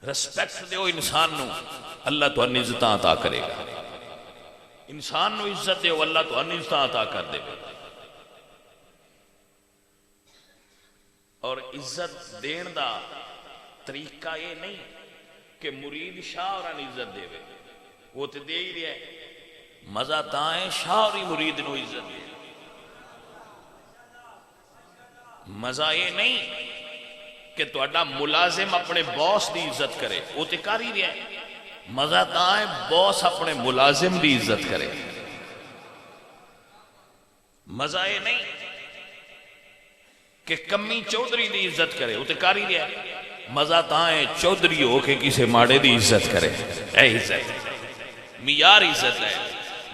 Respect دیو انسان نو، اللہ تو ان عزت عطا کرے گا. انسان نو عزت دیو، اللہ تو ان عزت عطا کر دے گا. اور عزت دین دا طریقہ یہ نہیں کہ مرید شاہ اور ان عزت دے وے، وہ تو دے ہی رہا ہے. مزہ تاں ہے شاہ اور مرید نو عزت دے. مزہ یہ نہیں کہ تہاڈا ملازم اپنے باس دی عزت کرے، وہ تو کر ہی رہا ہے. مزہ تاں ہے باس اپنے ملازم دی عزت کرے. مزہ یہ نہیں کہ کمی چودھری دی عزت کرے، وہ تو کر ہی رہا ہے. مزہ تاں ہے چودھری ہو کے کسی ماڑے دی عزت کرے. اے عزت معیار عزت ہے.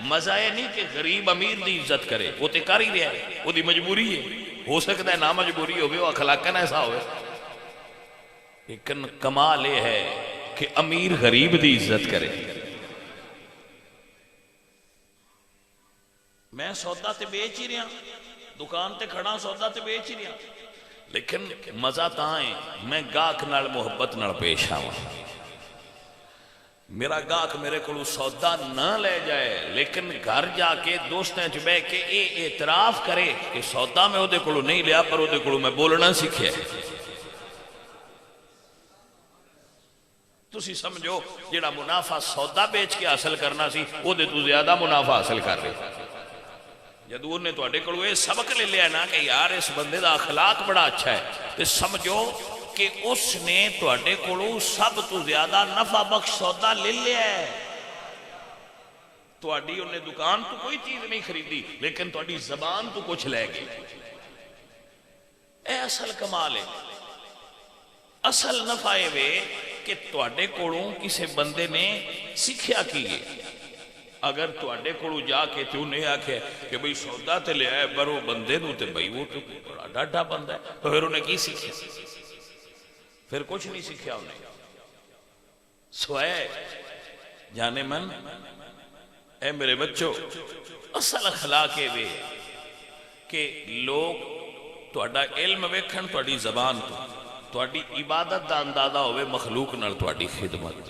مزہ یہ نہیں کہ غریب امیر دی عزت کرے، وہ تو کر ہی رہا ہے، وہ دی مجبوری ہے. ہو سکتا ہے نہ مجبوری ہوئے، وہ اخلاقاً ایسا ہوئے، لیکن کمال یہ ہے کہ امیر غریب دی عزت کرے. میں سودا تے بیچ ہی رہا، دکان تے کھڑا سودا تے بیچ ہی رہا، لیکن مزہ تاں ہے میں گاہک نال محبت نال پیش آواں. میرا گاہک میرے کو سودا نہ لے جائے، لیکن گھر جا کے دوستیں چ بہ کے اے اعتراف کرے کہ سودا میں وہ کو نہیں لیا، پر وہ کو میں بولنا سیکھے. تسی سمجھو جڑا منافع سودا بیچ کے حاصل کرنا سی، وہ دے تو زیادہ منافع حاصل کر رہے. جدو نے تو اڈے کلو یہ سبق لے لیا نا کہ یار اس بندے دا اخلاق بڑا اچھا ہے، تو سمجھو کہ اس نے تو اڈے کلو سب تو زیادہ نفع بخش سودا لے لیا ہے. تو اڈی انہیں دکان تو کوئی چیز نہیں خریدی، لیکن تو اڈی زبان تو کچھ لے گئی. اے اصل کمال ہے. اصل نفع ہے کہ تو اڈے کلو کسے بندے نے سکھیا کیے. اگر تو اڈے کلو جا کے تو نہیں آکھے کہ بھئی سودا تے لے آئے، پر وہ بندے نو تے بھئی وہ تو بڑا ڈاڈا بندہ ہے، تو پھر انہیں کی سیکھیا؟ پھر کچھ نہیں سیکھیا انہیں. سوائے جانے من اے میرے بچوں، اصل اخلاق ہے کہ لوگ تو اڈا علم ویکھن، تو اڈی زبان تو اڈی عبادت دا اندازہ ہوئے مخلوق نال تو اڈی خدمت.